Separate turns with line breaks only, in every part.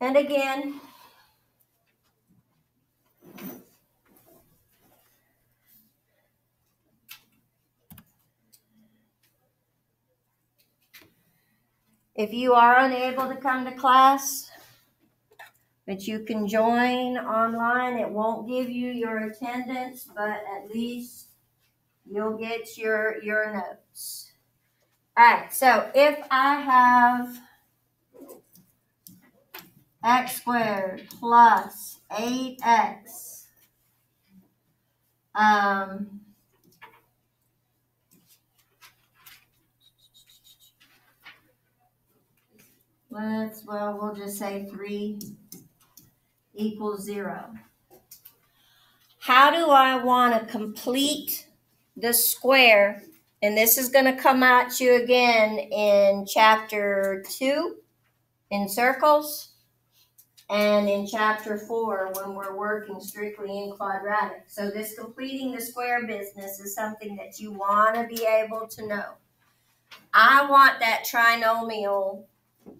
And again, if you are unable to come to class, but you can join online, it won't give you your attendance, but at least you'll get your notes. All right, so if I have x squared plus 8x, we'll just say 3 equals 0. How do I want to complete the square? And this is going to come at you again in chapter 2 in circles and in chapter 4 when we're working strictly in quadratic. So this completing the square business is something that you want to be able to know. I want that trinomial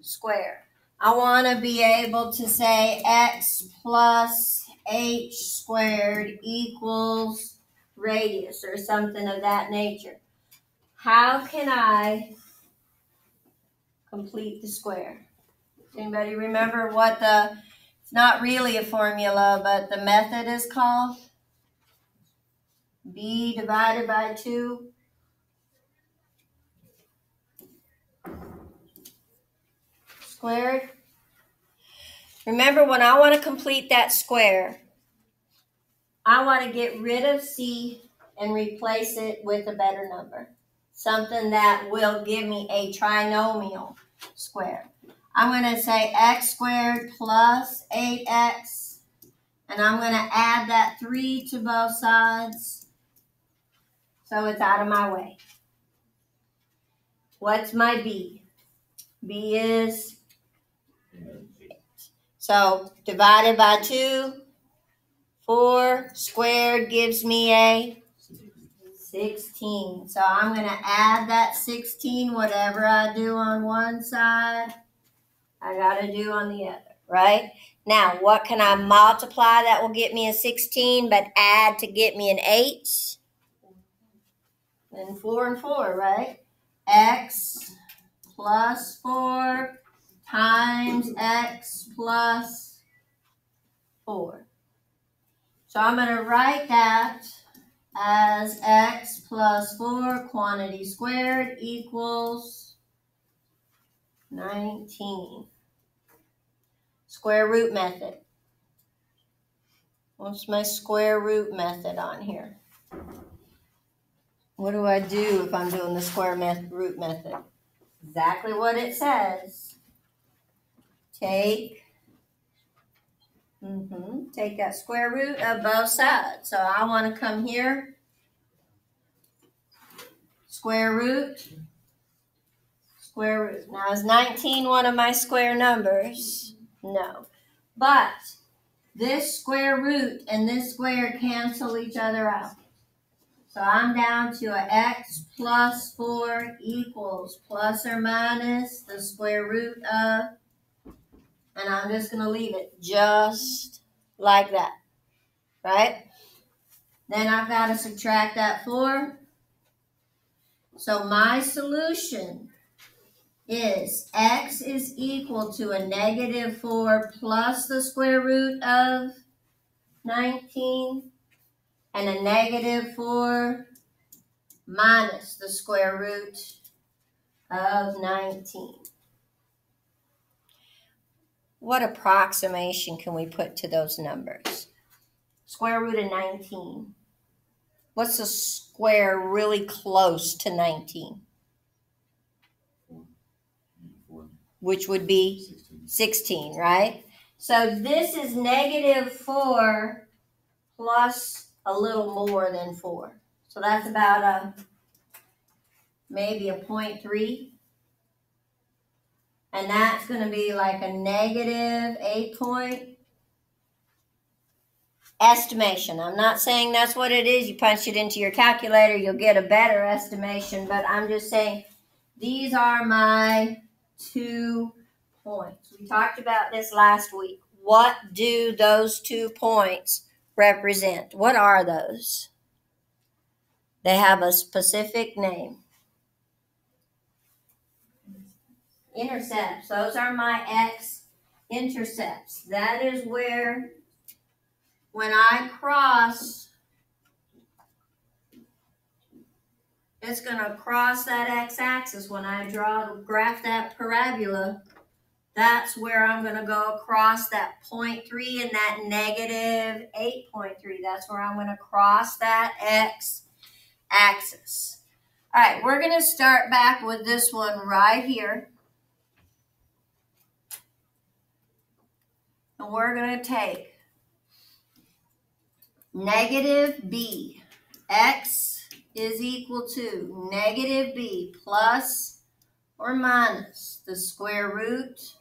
square. I want to be able to say x plus h squared equals radius or something of that nature. How can I complete the square? Anybody remember what it's not really a formula, but the method is called? B divided by 2. Squared. Remember, when I want to complete that square, I want to get rid of C and replace it with a better number. Something that will give me a trinomial square. I'm going to say x squared plus 8x, and I'm going to add that 3 to both sides so it's out of my way. What's my B? B is, so divided by 2, 4 squared gives me a 16. So I'm going to add that 16, whatever I do on one side, I got to do on the other, right? Now, what can I multiply that will get me a 16, but add to get me an 8? And 4 and 4, right? X plus 4 times x plus 4. So I'm going to write that as x plus 4 quantity squared equals 19. Square root method. What's my square root method on here? What do I do if I'm doing the square root method? Exactly what it says. Take that square root of both sides. So I want to come here. Square root. Square root. Now, is 19 one of my square numbers? No. But this square root and this square cancel each other out. So I'm down to a x plus 4 equals plus or minus the square root of, and I'm just going to leave it just like that, right? Then I've got to subtract that 4. So my solution is x is equal to a negative 4 plus the square root of 19 and a negative 4 minus the square root of 19. What approximation can we put to those numbers? Square root of 19. What's the square really close to 19? Which would be 16, right? So this is negative 4 plus a little more than 4. So that's about maybe a 0.3. And that's going to be like a negative 8 point estimation. I'm not saying that's what it is. You punch it into your calculator, you'll get a better estimation. But I'm just saying these are my 2 points. We talked about this last week. What do those 2 points represent? What are those? They have a specific name. Intercepts. Those are my x-intercepts. That is where, when I cross, it's going to cross that x-axis. When I graph that parabola, that's where I'm going to go across that 0.3 and that negative 8.3. That's where I'm going to cross that x-axis. All right, we're going to start back with this one right here. And we're going to take negative b. X is equal to negative b plus or minus the square root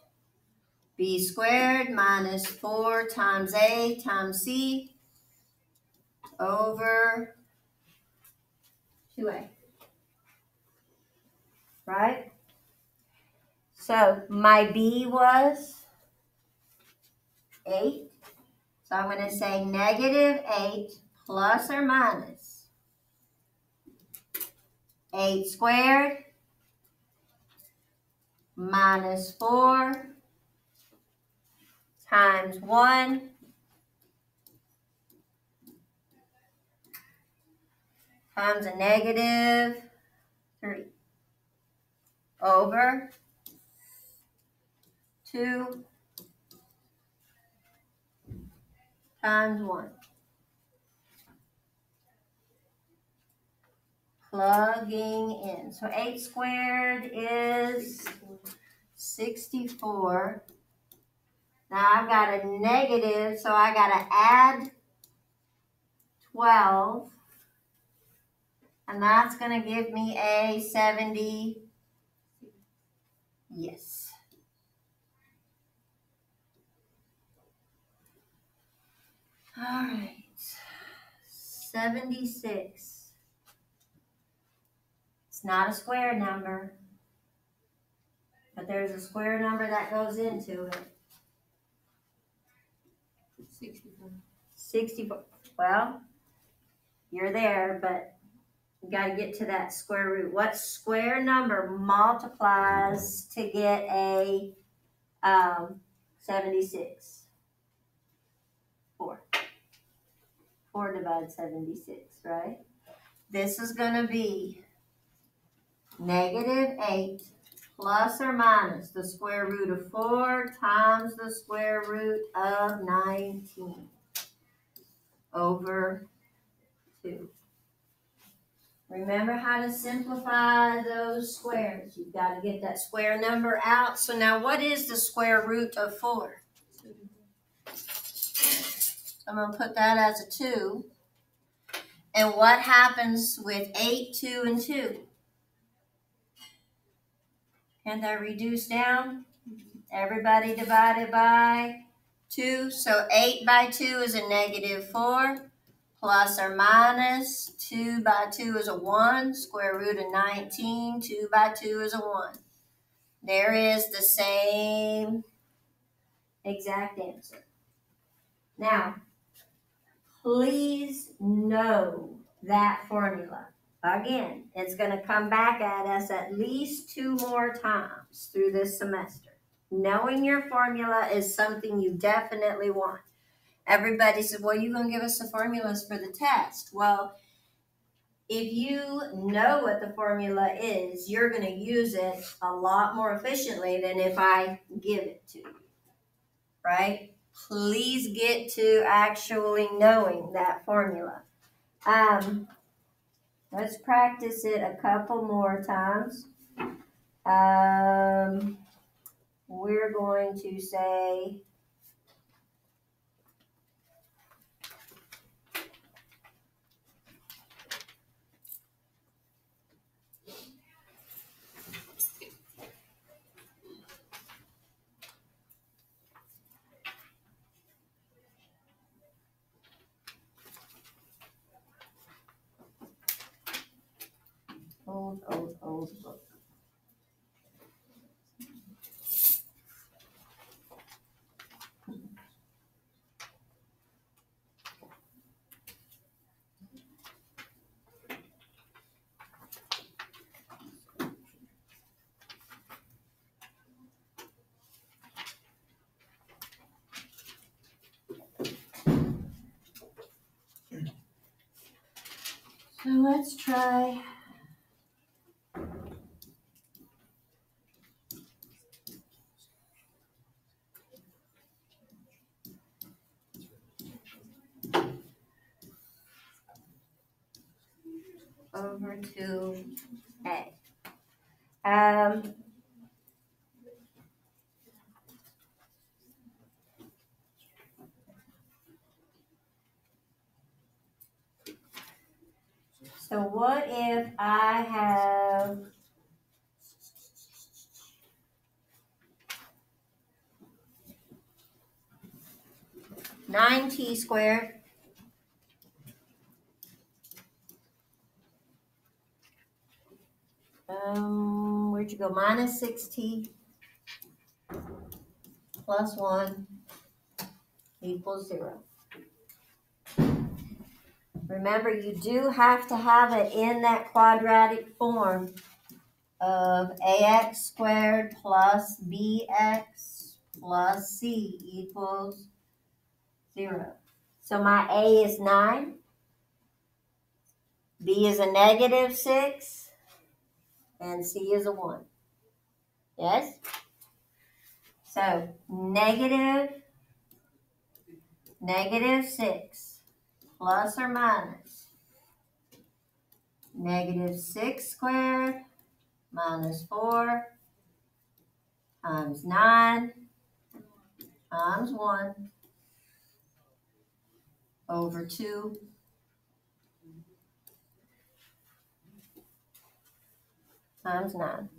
b squared minus 4 times a times c over 2a. Right? So my b was 8. So I'm going to say negative 8 plus or minus 8 squared minus 4 times 1 times a negative 3 over 2 times 1. Plugging in. So 8 squared is 64. Now I've got a negative, so I got to add 12. And that's going to give me a 70. Yes. All right. 76. It's not a square number, but there's a square number that goes into it.
64.
64. Well, you're there, but you got to get to that square root. What square number multiplies to get a 76? 4. 4 divides 76, right? This is going to be negative 8 plus or minus the square root of 4 times the square root of 19 over 2. Remember how to simplify those squares. You've got to get that square number out. So now what is the square root of 4? I'm going to put that as a 2. And what happens with 8, 2, and 2? Can that reduce down? Everybody divided by 2. So 8 by 2 is a negative 4. Plus or minus 2 by 2 is a 1. Square root of 19. 2 by 2 is a 1. There is the same exact answer. Now, please know that formula. Again, it's going to come back at us at least 2 more times through this semester. Knowing your formula is something you definitely want. Everybody said, well, you're going to give us the formulas for the test. Well, if you know what the formula is, you're going to use it a lot more efficiently than if I give it to you, right? Please get to actually knowing that formula. Let's practice it a couple more times. We're going to say old book. let's try over 2a. So what if I have 9t squared where'd you go? Minus 6t plus 1 equals 0. Remember, you do have to have it in that quadratic form of ax squared plus bx plus c equals 0. So my a is 9, b is a negative 6, and c is a 1. Yes? So negative 6 plus or minus negative 6 squared minus 4 times 9 times 1 over 2 times 9.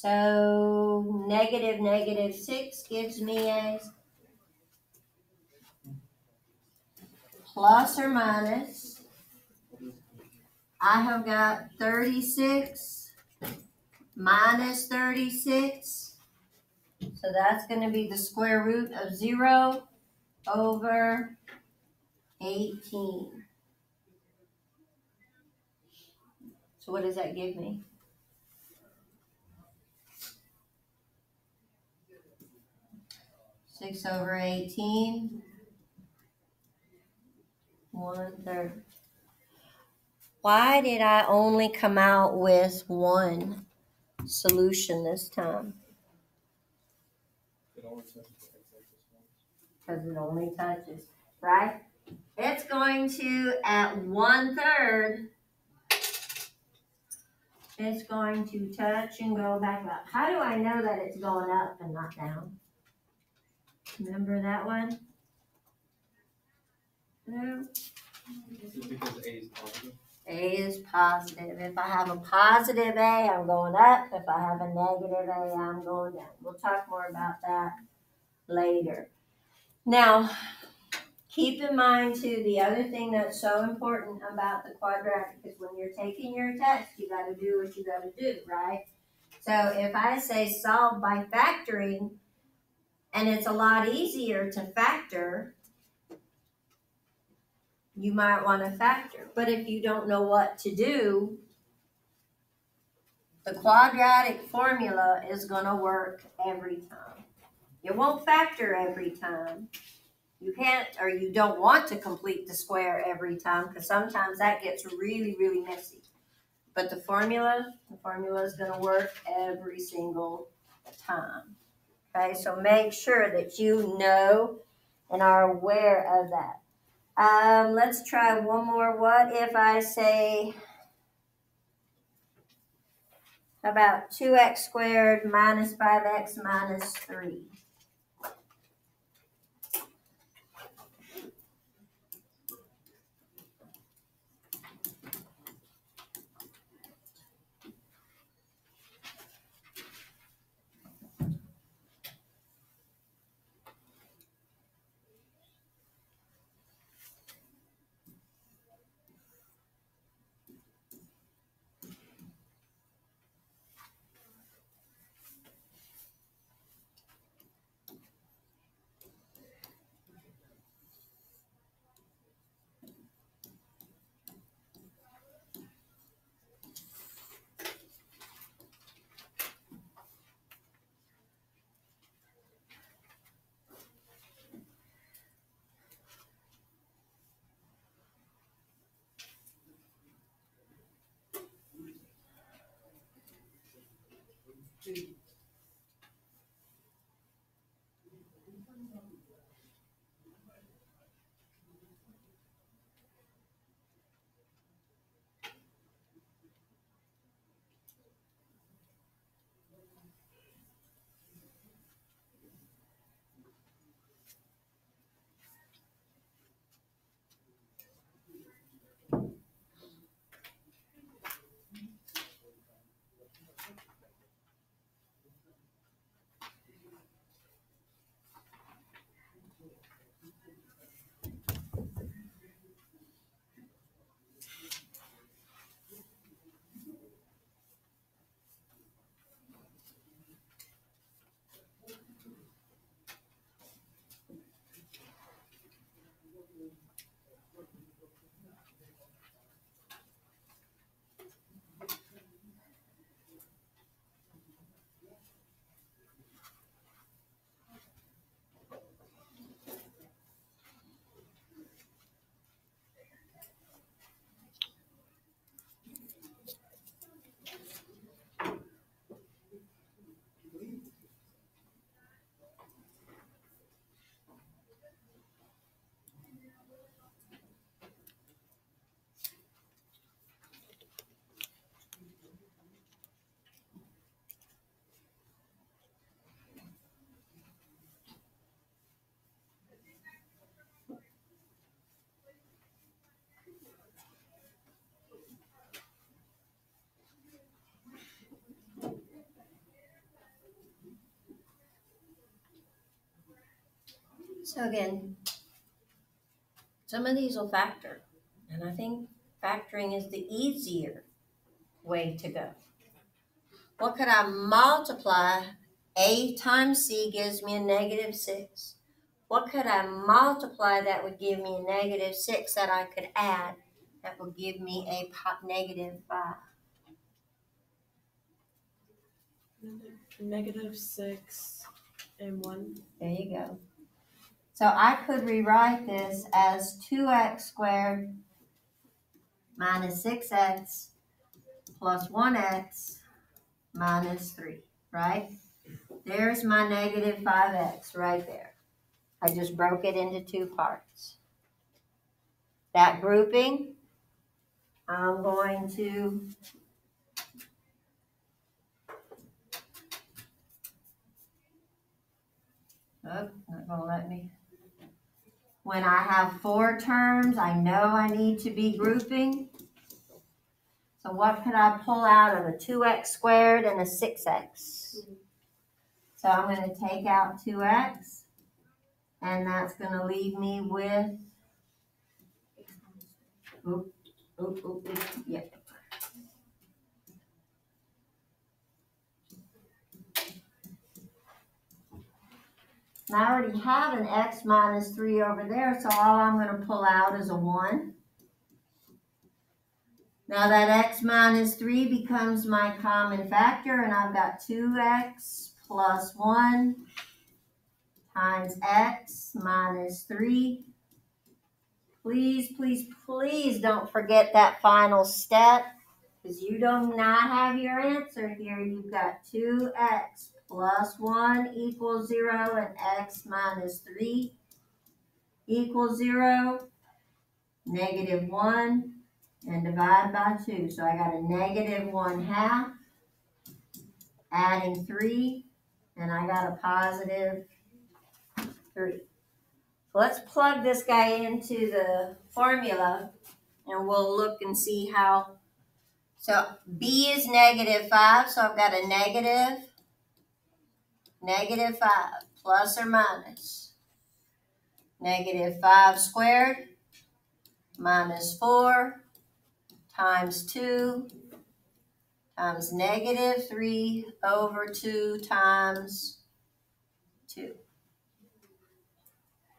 So negative 6 gives me a plus or minus. I have got 36 minus 36. So that's going to be the square root of 0 over 18. So what does that give me? 6 over 18, 1/3. Why did I only come out with one solution this time? Because it only touches, right? It's going to, at 1/3, it's going to touch and go back up. How do I know that it's going up and not down? Remember that one? No.
Is it because A is positive?
A is positive. If I have a positive A, I'm going up. If I have a negative A, I'm going down. We'll talk more about that later. Now, keep in mind, too, the other thing that's so important about the quadratic is when you're taking your test, you got to do what you got to do, right? So if I say solve by factoring, and it's a lot easier to factor, you might want to factor. But if you don't know what to do, the quadratic formula is going to work every time. It won't factor every time. You can't, or you don't want to complete the square every time, because sometimes that gets really, really messy. But the formula is going to work every single time. Okay, so make sure that you know and are aware of that. Let's try one more. What if I say about 2x squared minus 5x minus 3? So again, some of these will factor, and I think factoring is the easier way to go. What could I multiply? A times C gives me a negative 6. What could I multiply that would give me a negative 6 that I could add that would give me a negative 5?
Negative 6 and 1.
There you go. So I could rewrite this as 2x squared minus 6x plus 1x minus 3, right? There's my negative 5x right there. I just broke it into two parts. That grouping, I'm going to not gonna let me. When I have 4 terms, I know I need to be grouping. So what could I pull out of a 2x squared and a 6x? So I'm going to take out 2x, and that's going to leave me with, yep. And I already have an x minus 3 over there, so all I'm going to pull out is a 1. Now that x minus 3 becomes my common factor, and I've got 2x plus 1 times x minus 3. Please, please, please don't forget that final step, because you do not have your answer here. You've got 2x plus 1 equals 0 and x minus 3 equals 0, negative 1, and divide by 2. So I got a negative 1/2, adding 3, and I got a positive 3. So let's plug this guy into the formula, and we'll look and see how. So b is negative 5, so I've got a negative 5 plus or minus negative 5 squared minus 4 times 2 times negative 3 over 2 times 2.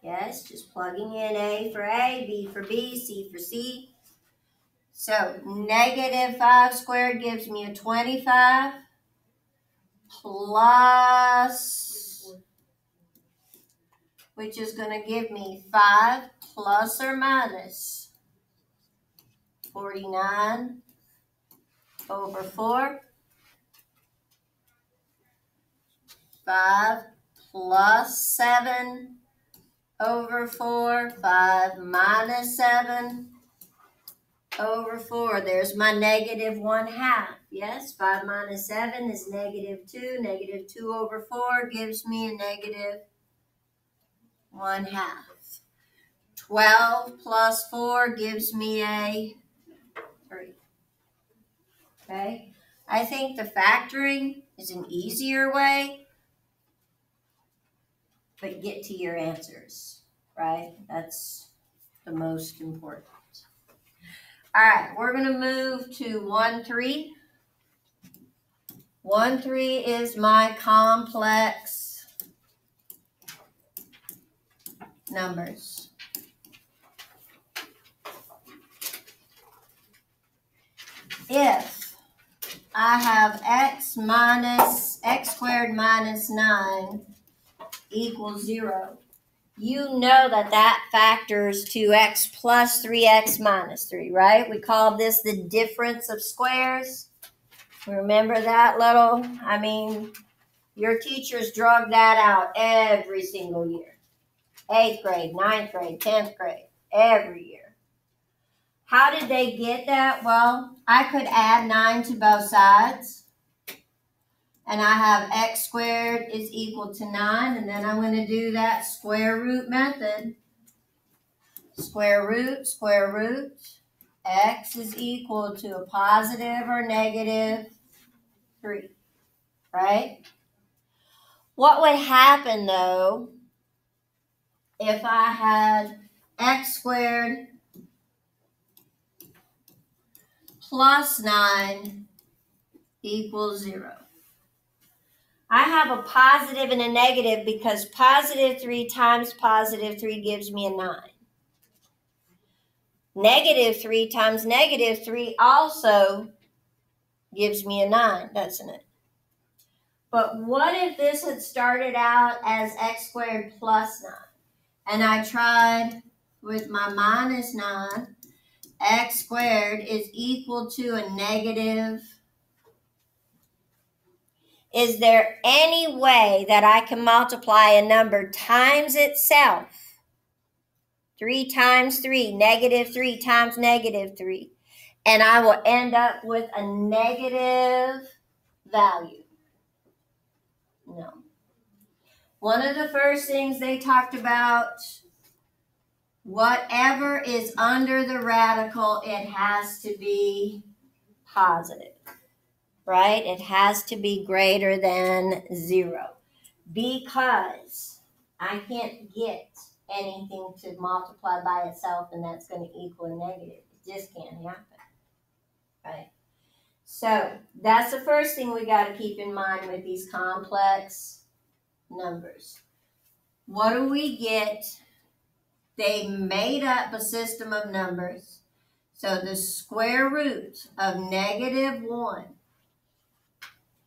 Yes, just plugging in A for A, B for B, C for C. So negative 5 squared gives me a 25 plus, which is going to give me 5 plus or minus 49 over 4. 5 plus 7 over 4, 5 minus 7 over 4. There's my negative 1/2. Yes, 5 minus 7 is negative 2. Negative 2 over 4 gives me a negative 1/2. 12 plus 4 gives me a 3. Okay? I think the factoring is an easier way, but get to your answers, right? That's the most important. All right, we're going to move to 1-3. 1-3 is my complex numbers. If I have x squared minus 9 equals 0, you know that factors to x plus 3x minus 3, right? We call this the difference of squares. Remember that little? I mean, your teachers drug that out every single year. 8th grade, 9th grade, 10th grade, every year. How did they get that? Well, I could add 9 to both sides. And I have x squared is equal to 9. And then I'm going to do that square root method. Square root. X is equal to a positive or negative 3. Right? What would happen, though, if I had x squared plus 9 equals 0? I have a positive and a negative because positive 3 times positive 3 gives me a 9. Negative 3 times negative 3 also gives me a 9, doesn't it? But what if this had started out as x squared plus 9? And I tried with my minus 9, x squared is equal to a negative. Is there any way that I can multiply a number times itself? 3 times 3, negative 3 times negative 3. And I will end up with a negative value. No. One of the first things they talked about, whatever is under the radical, it has to be positive, right? It has to be greater than 0 because I can't get anything to multiply by itself and that's going to equal a negative. It just can't happen, right? So that's the first thing we got to keep in mind with these complex numbers. What do we get? They made up a system of numbers. So the square root of negative 1,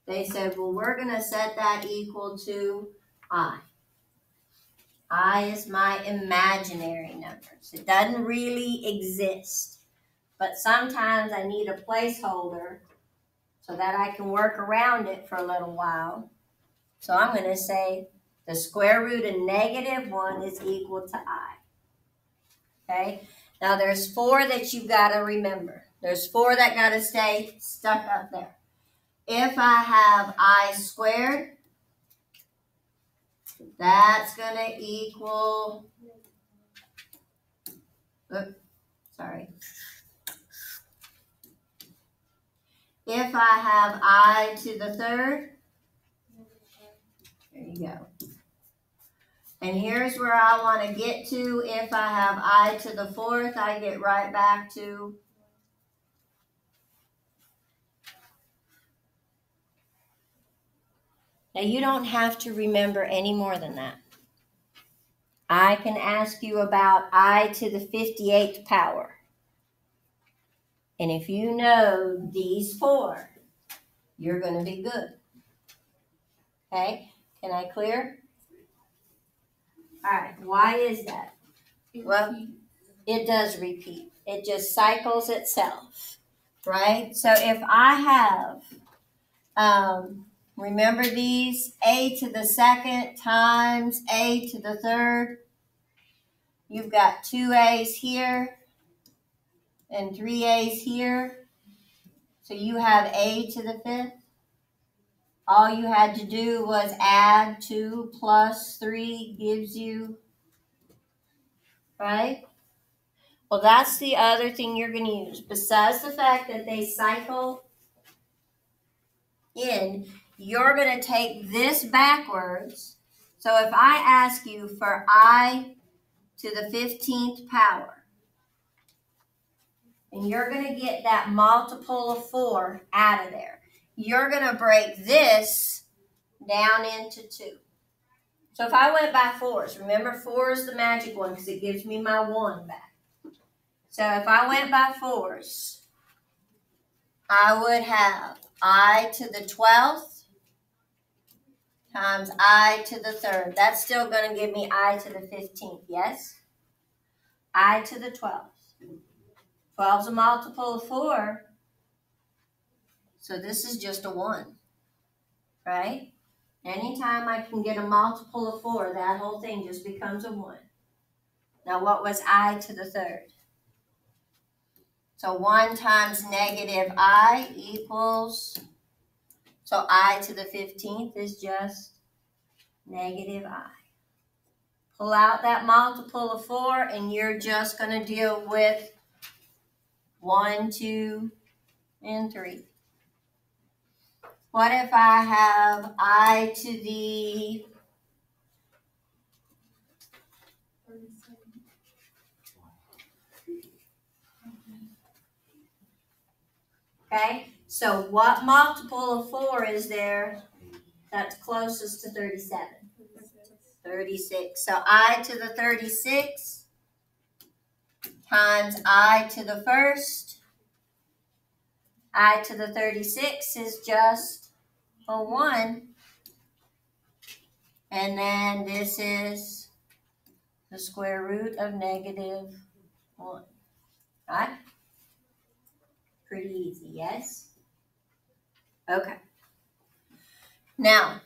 they said, well, we're going to set that equal to I. I is my imaginary numbers. It doesn't really exist. But sometimes I need a placeholder so that I can work around it for a little while. So I'm going to say the square root of negative 1 is equal to I. Okay? Now there's 4 that you've got to remember. There's 4 that got to stay stuck up there. If I have I squared, that's going to equal, If I have I to the 3rd, there you go. And here's where I want to get to. If I have I to the 4th, I get right back to now, you don't have to remember any more than that. I can ask you about I to the 58th power. And if you know these 4, you're going to be good. Okay? Can I clear? All right. Why is that? Well, it does repeat. It just cycles itself. Right? So if I have Remember these? A to the second times A to the third. You've got 2 A's here and 3 A's here. So you have A to the fifth. All you had to do was add 2 plus 3 gives you, right? Well, that's the other thing you're going to use. Besides the fact that they cycle in, you're going to take this backwards. So if I ask you for I to the 15th power, and you're going to get that multiple of 4 out of there, you're going to break this down into 2. So if I went by 4s, remember 4 is the magic one because it gives me my 1 back. So if I went by 4s, I would have I to the 12th times I to the 3rd. That's still going to give me I to the 15th, yes? I to the 12th. 12 is a multiple of 4. So this is just a 1, right? Anytime I can get a multiple of 4, that whole thing just becomes a 1. Now what was I to the 3rd? So 1 times negative I equals, so I to the 15th is just negative I. Pull out that multiple of 4 and you're just going to deal with 1, 2, and 3. What if I have I to the 37? Okay, so what multiple of 4 is there that's closest to 37? 36. So I to the 36 times I to the 1st. I to the 36 is just a 1. And then this is the square root of negative 1. Right? Pretty easy, yes? Okay. Now,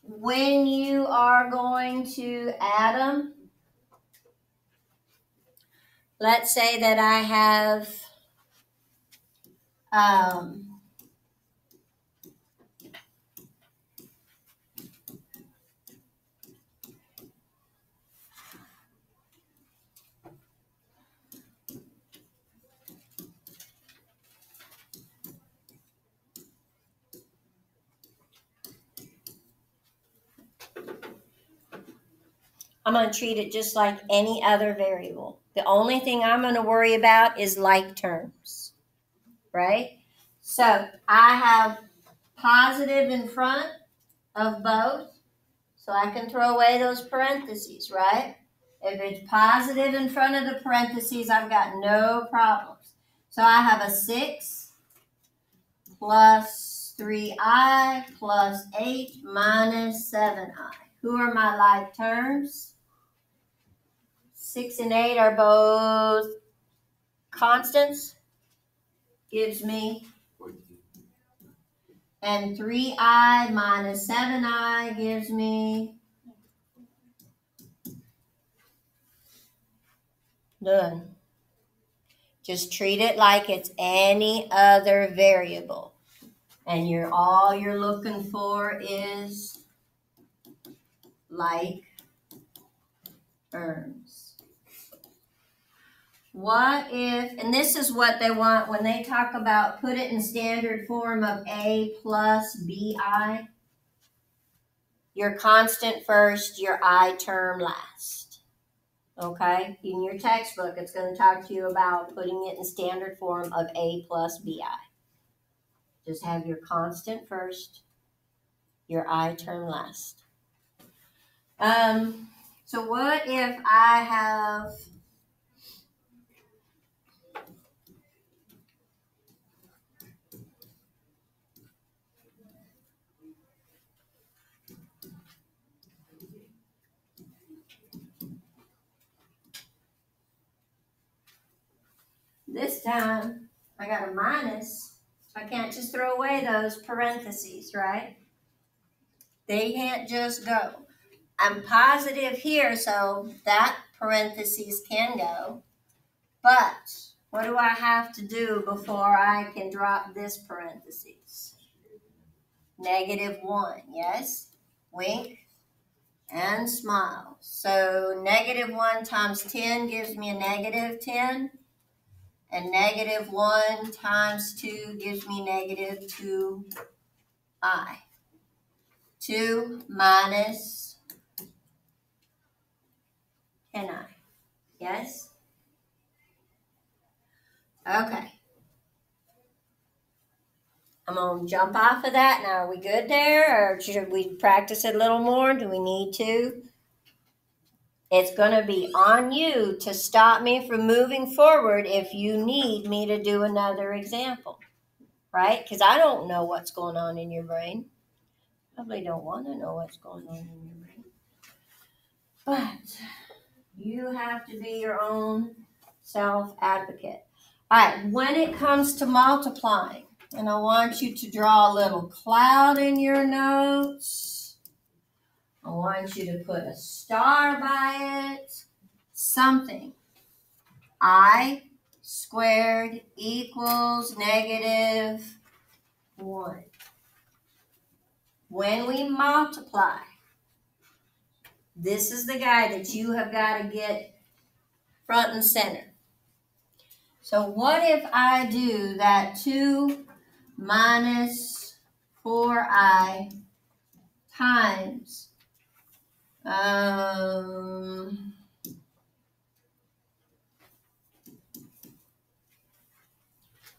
when you are going to add them, let's say that I have I'm going to treat it just like any other variable. The only thing I'm going to worry about is like terms, right? So I have positive in front of both, so I can throw away those parentheses, right? If it's positive in front of the parentheses, I've got no problems. So I have a 6 plus 3i plus 8 minus 7i. Who are my like terms? 6 and 8 are both constants. Gives me. And 3i minus 7i gives me. Done. Just treat it like it's any other variable. And all you're looking for is like terms. What if, and this is what they want when they talk about put it in standard form of A plus BI. Your constant first, your I term last. Okay? In your textbook, it's going to talk to you about putting it in standard form of A plus BI. Just have your constant first, your I term last. So what if I have this time I got a minus, so I can't just throw away those parentheses, right? They can't just go. I'm positive here, so that parentheses can go. But what do I have to do before I can drop this parentheses? -1, yes? Wink and smile. So -1 times 10 gives me a -10. And -1 times 2 gives me -2i. 2 minus 10i. Yes? Okay. I'm going to jump off of that. Now, are we good there? Or should we practice it a little more? Do we need to? It's going to be on you to stop me from moving forward if you need me to do another example. Right? Because I don't know what's going on in your brain. Probably don't want to know what's going on in your brain. But you have to be your own self-advocate. All right, when it comes to multiplying, and I want you to draw a little cloud in your notes. I want you to put a star by it. Something. I squared equals -1. When we multiply, this is the guy that you have got to get front and center. So what if I do that 2 minus 4i times,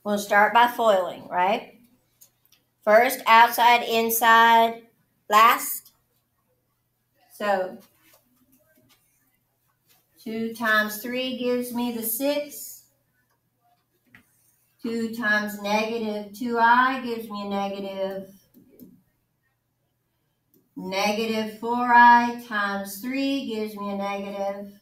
we'll start by foiling, right? First, outside, inside, last. So 2 times 3 gives me the 6. 2 times -2i gives me a -4i times 3 gives me a negative.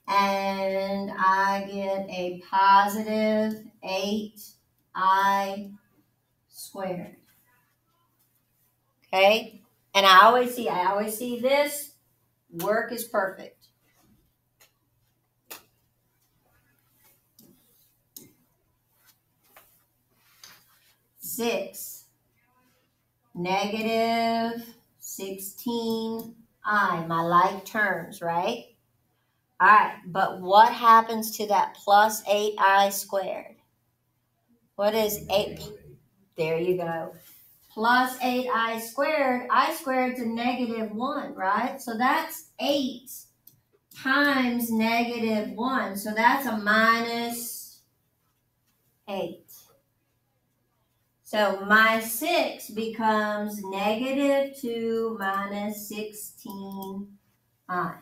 And I get a positive 8i squared. Okay? And I always see this. Work is perfect. 6 -16i, my like terms, right? All right, but what happens to that plus 8i squared? What is 8? There you go. Plus 8i squared. I squared is a -1, right? So that's 8 times -1. So that's a -8. So my 6 becomes -2 minus 16i.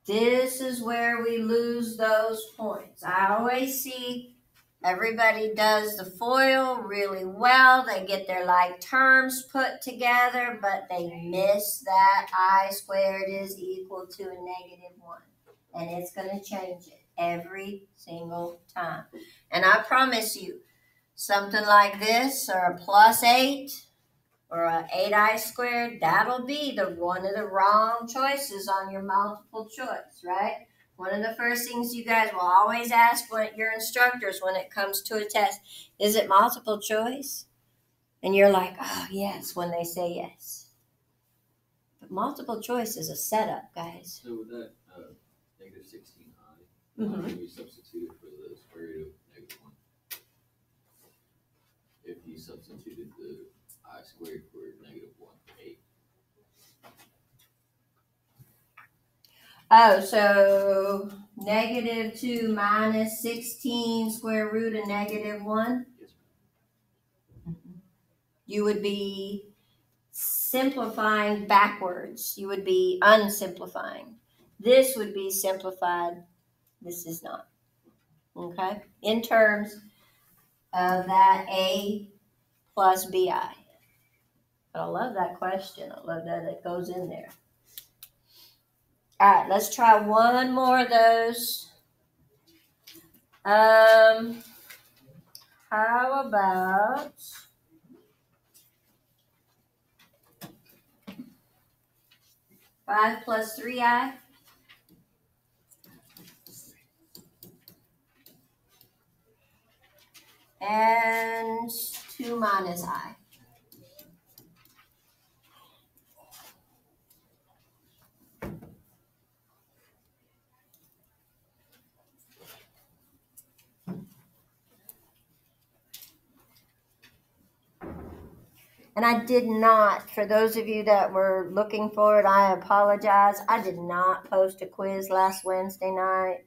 This is where we lose those points. I always see everybody does the FOIL really well. They get their like terms put together, but they miss that I squared is equal to a -1. And it's going to change it every single time. And I promise you, something like this or a +8 or an 8i squared, that'll be one of the wrong choices on your multiple choice, right? One of the first things you guys will always ask your instructors when it comes to a test, is it multiple choice? And you're like, oh, yes, when they say yes. But multiple choice is a setup, guys.
So with that -16i,
Mm-hmm.
you substituted for the square root of -1. If you substituted the I squared for -1, 8.
Oh, so -2 minus 16 square root of -1?
Yes,
You would be simplifying backwards. You would be unsimplifying. This would be simplified. This is not. Okay? In terms of that A plus BI. But I love that question. I love that it goes in there. All right, let's try one more of those. how about 5 plus 3i? And 2 minus I. And I did not, for those of you that were looking for it, I apologize. I did not post a quiz last Wednesday night.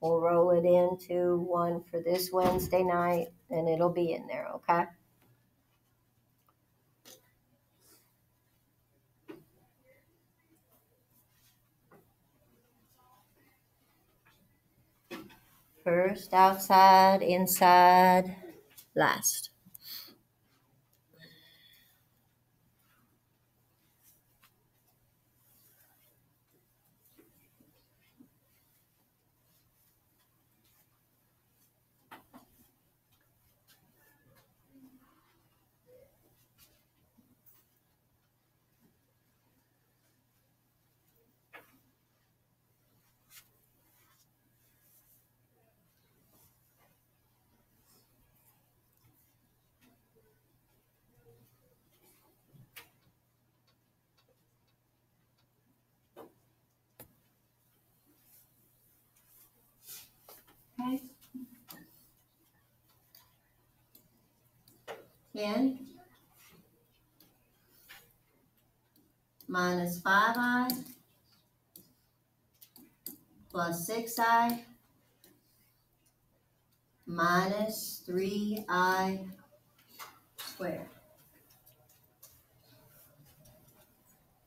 We'll roll it into one for this Wednesday night, and it'll be in there, okay? First, outside, inside, last. Okay. 10 minus 5i plus 6i minus 3i squared.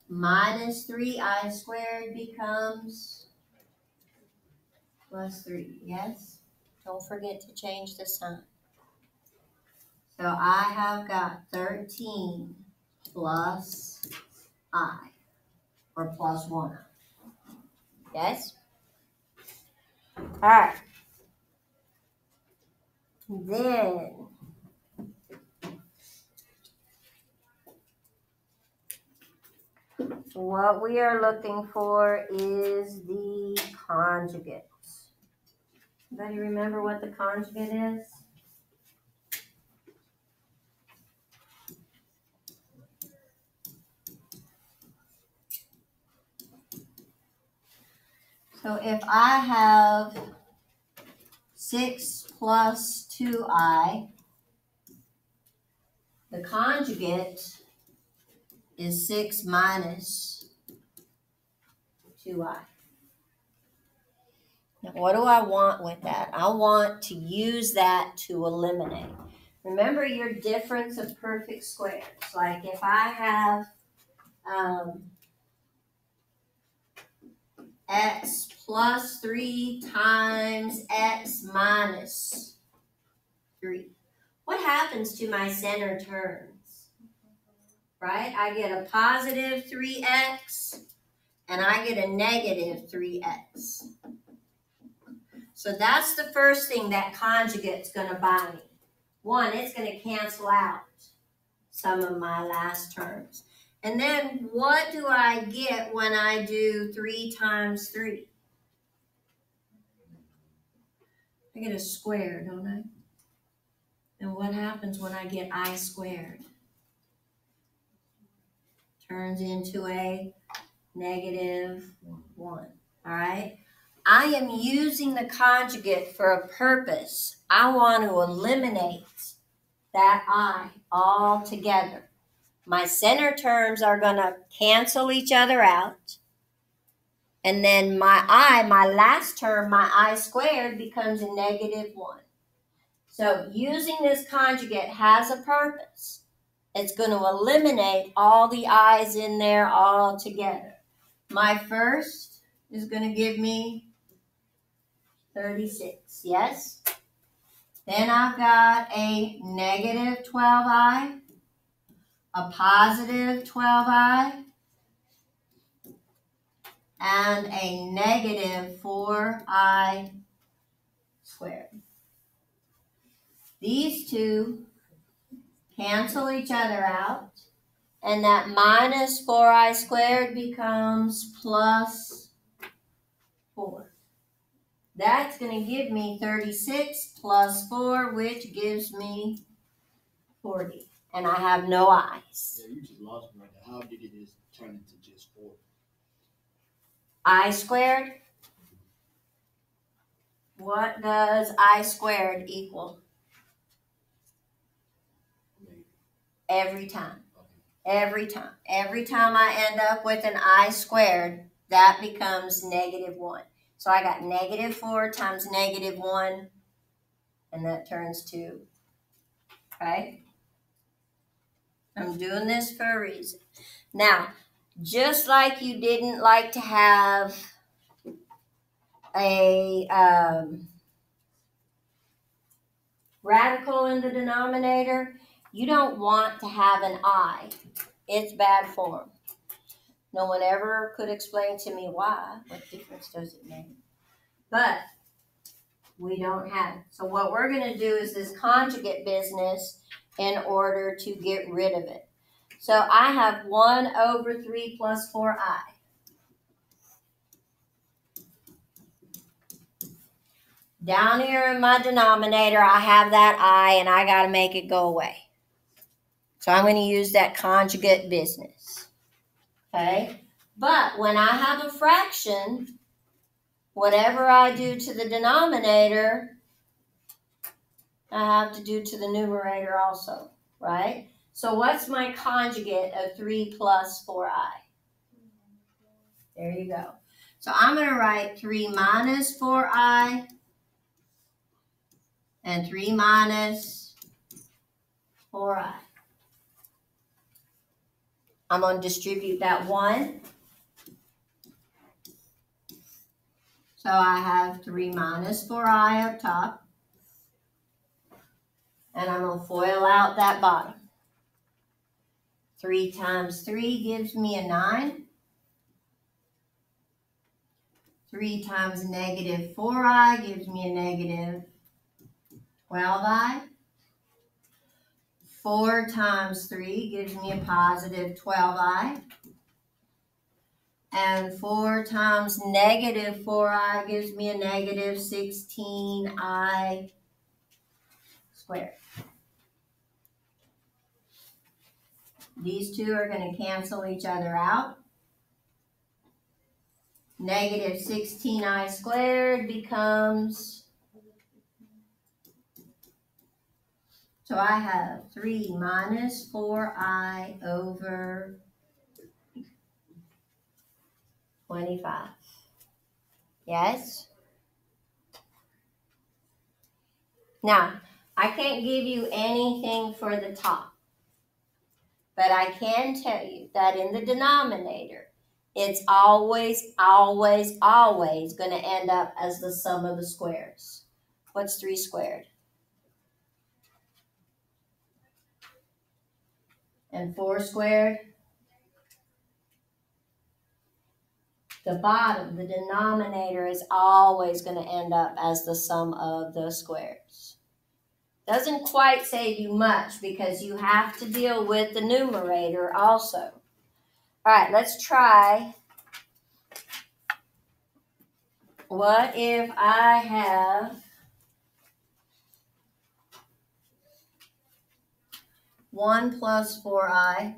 Minus 3i squared becomes plus 3, yes? Don't forget to change the sign. So I have got 13 plus I, or plus 1i. Yes? All right. Then, what we are looking for is the conjugate. Anybody remember what the conjugate is? So if I have 6 plus 2i, the conjugate is 6 minus 2i. Now, what do I want with that? I want to use that to eliminate. Remember your difference of perfect squares. Like if I have x plus 3 times x minus 3. What happens to my center terms? Right? I get a positive 3x and I get a negative 3x. So that's the first thing that conjugate's going to buy me. One, it's going to cancel out some of my last terms. And then what do I get when I do 3 times 3? I get a square, don't I? And what happens when I get I squared? Turns into a negative 1. All right? I am using the conjugate for a purpose. I want to eliminate that I altogether. My center terms are going to cancel each other out. And then my I, my last term, my I squared, becomes a negative 1. So using this conjugate has a purpose. It's going to eliminate all the i's in there all together. My first is going to give me 36, yes? Then I've got a negative 12i, a positive 12i, and a negative 4i squared. These two cancel each other out, and that minus 4i squared becomes plus 4. That's going to give me 36 plus 4, which gives me 40. And I have no i's.
Yeah, you just lost me right there. How did it just turn into just 4?
I squared. What does I squared equal? Every time. Every time. Every time I end up with an I squared, that becomes negative 1. So I got negative 4 times negative 1, and that turns to, okay? I'm doing this for a reason. Now, just like you didn't like to have a radical in the denominator, you don't want to have an I. It's bad form. No one ever could explain to me why. What difference does it make? But we don't have it. So what we're going to do is this conjugate business in order to get rid of it. So I have 1 over 3 plus 4i. Down here in my denominator, I have that I, and I got to make it go away. So I'm going to use that conjugate business. Okay? But when I have a fraction, whatever I do to the denominator, I have to do to the numerator also, right? So what's my conjugate of 3 plus 4i? There you go. So I'm going to write 3 minus 4i and 3 minus 4i. I'm going to distribute that 1. So I have 3 minus 4i up top. And I'm going to FOIL out that bottom. 3 times 3 gives me a 9. 3 times negative 4i gives me a negative 12i. 4 times 3 gives me a positive 12i. And 4 times negative 4i gives me a negative 16i squared. These two are going to cancel each other out. Negative 16i squared becomes, so I have 3 minus 4i over 25. Yes? Now, I can't give you anything for the top, but I can tell you that in the denominator, it's always, always, always going to end up as the sum of the squares. What's 3 squared? And 4 squared? The bottom, the denominator, is always going to end up as the sum of the squares. Doesn't quite save you much because you have to deal with the numerator also. All right, let's try. What if I have 1 plus 4i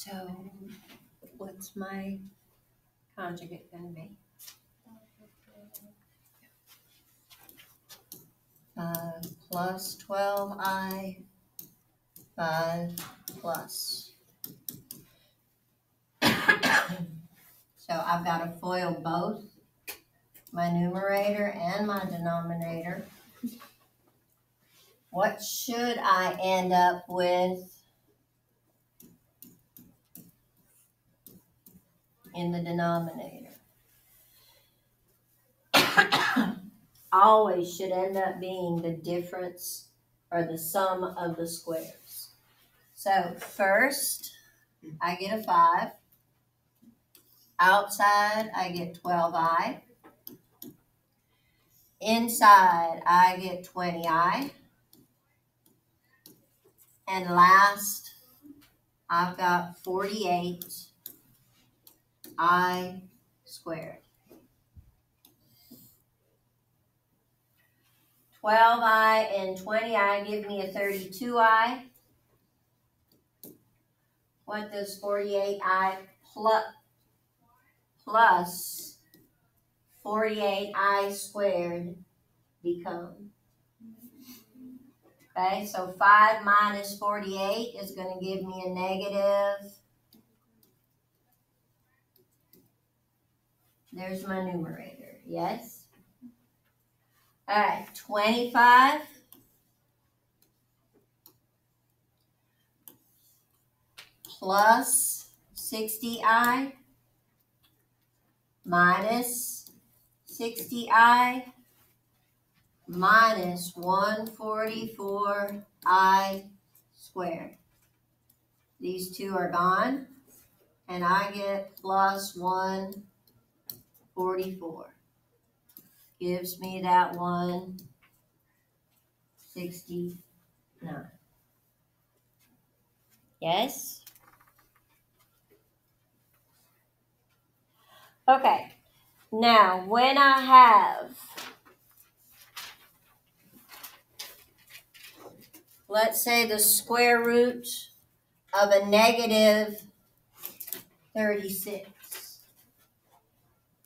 So, what's my conjugate going to be? 5 plus 12i, 5 plus. So I've got to FOIL both my numerator and my denominator. What should I end up with in the denominator? Always should end up being the difference or the sum of the squares. So first, I get a 5. Outside, I get 12i. Inside, I get 20i. And last, I've got 48i squared. 12i and 20i give me a 32i. What does 48i plus 48i squared become? Okay, so 5 minus 48 is going to give me a negative. There's my numerator, yes? All right, 25 plus 60i minus 60i minus 144i squared. These two are gone, and I get plus 144. Gives me that 169. Yes? Okay. Now, when I have, let's say, the square root of a negative 36.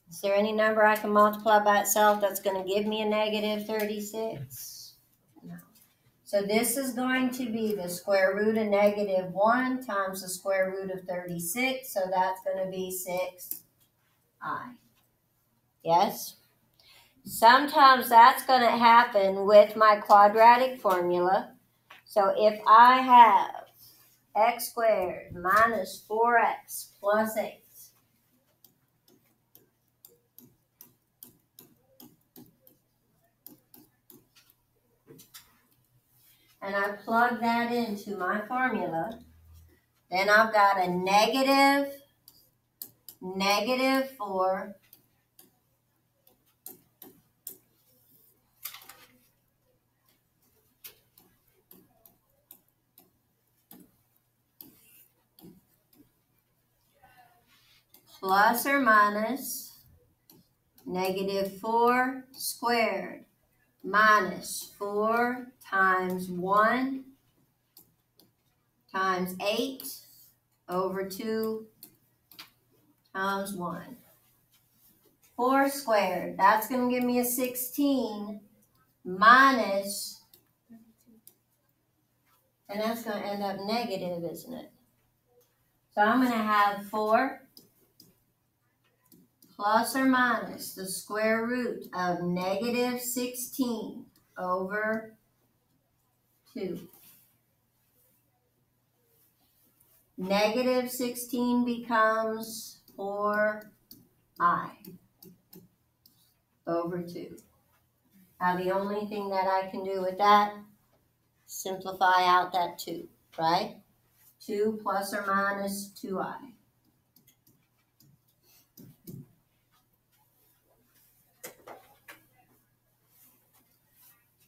Is there any number I can multiply by itself that's going to give me a negative 36? No. So this is going to be the square root of negative 1 times the square root of 36. So that's going to be 6i. Yes? Sometimes that's going to happen with my quadratic formula. So if I have x squared minus 4x plus 8, and I plug that into my formula, then I've got a negative 4 plus or minus negative 4 squared minus 4 times 1 times 8 over 2 times 1. 4 squared, that's going to give me a 16 minus, and that's going to end up negative, isn't it? So I'm going to have 4 plus or minus the square root of negative 16 over 2. Negative 16 becomes 4i over 2. Now the only thing that I can do with that, simplify out that 2, right? 2 plus or minus 2i.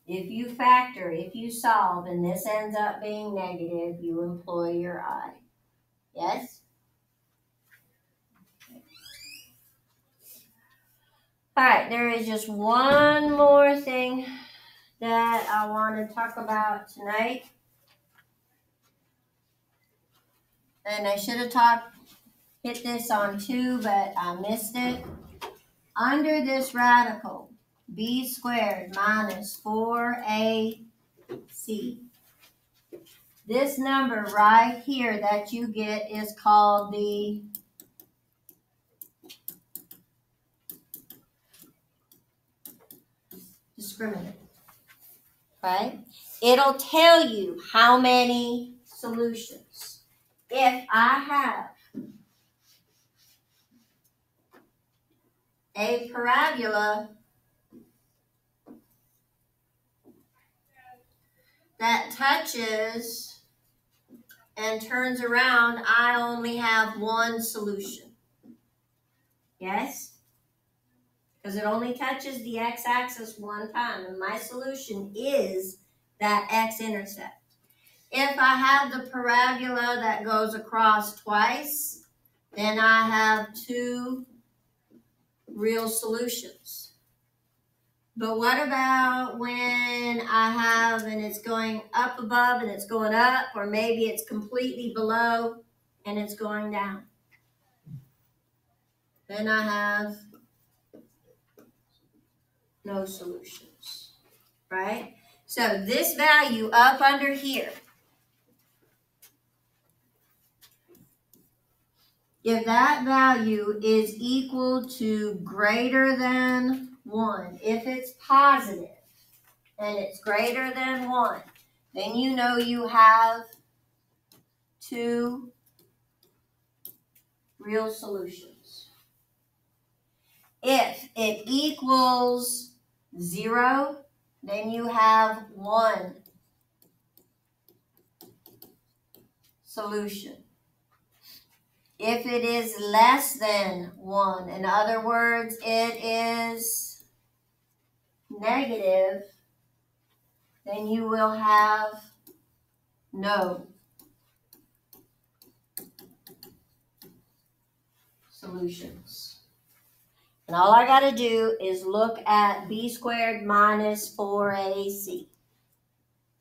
If you factor, if you solve, and this ends up being negative, you employ your I. Yes? All right, there is just one more thing that I want to talk about tonight. and I should have hit this on 2, but I missed it. Under this radical, b squared minus 4ac. This number right here that you get is called the discriminant, right? It'll tell you how many solutions. If I have a parabola that touches and turns around, I only have one solution. Yes? Because it only touches the x-axis one time, and my solution is that x-intercept. If I have the parabola that goes across twice, then I have 2 real solutions. But what about when I have, and it's going up above and it's going up, or maybe it's completely below and it's going down? Then I have no solutions, right? So this value up under here, if that value is equal to greater than 1, if it's positive and it's greater than 1, then you know you have 2 real solutions. If it equals 0, then you have 1 solution. If it is less than 1, in other words, it is negative, then you will have no solutions. And all I got to do is look at b squared minus 4ac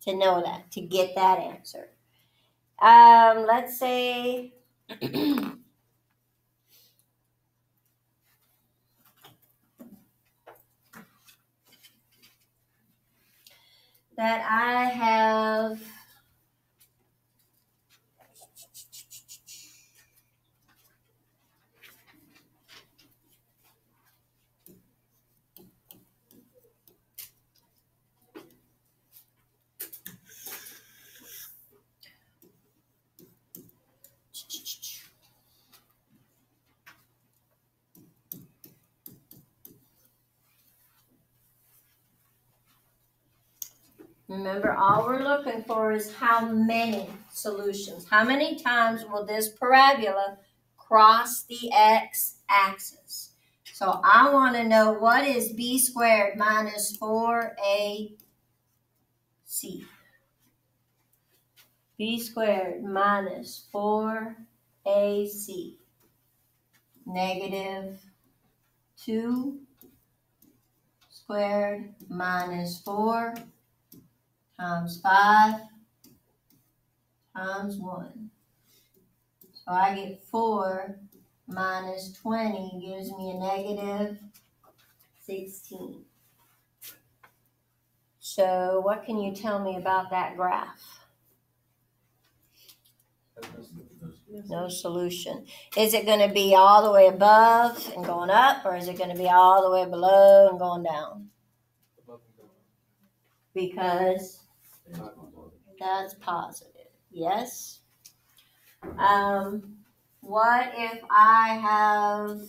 to know that, to get that answer. Let's say that I have remember, all we're looking for is how many solutions. How many times will this parabola cross the x-axis? So I want to know what is b squared minus 4ac. b squared minus 4ac. Negative 2 squared minus 4 times 5 times 1. So I get 4 minus 20 gives me a negative 16. So what can you tell me about that graph? No solution. Is it going to be all the way above and going up, or is it going to be all the way below and going down? Because that's positive. Yes? What if I have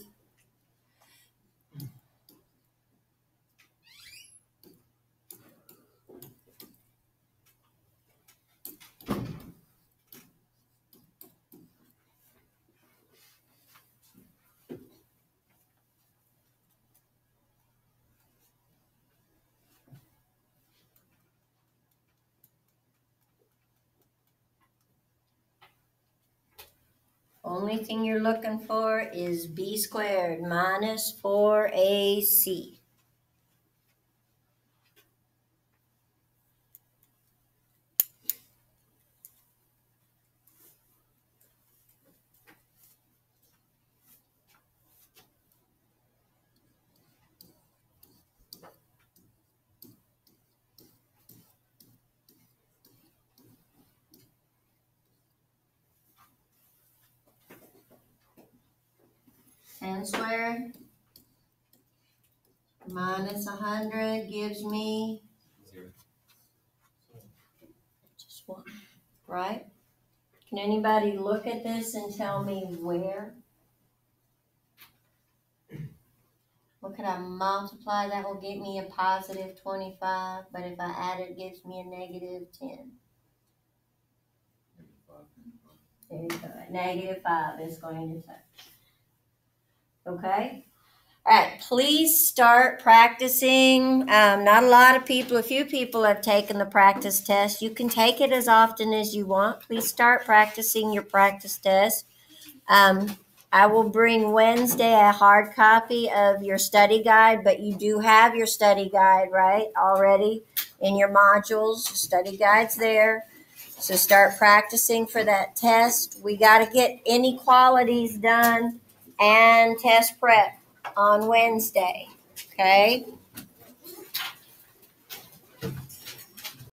only thing you're looking for is b squared minus 4ac. 10 squared minus 100 gives me
0.
just 1, right? Can anybody look at this and tell me where? What could I multiply? That will get me a positive 25, but if I add it, it gives me a negative 10. There you go. Negative 5 is going to touch. Okay? All right, please start practicing. Not a lot of people, a few people have taken the practice test. You can take it as often as you want. Please start practicing your practice test. I will bring Wednesday a hard copy of your study guide, but you do have your study guide, right, already in your modules. Your study guide's there. So start practicing for that test. We got to get inequalities done and test prep on Wednesday, okay?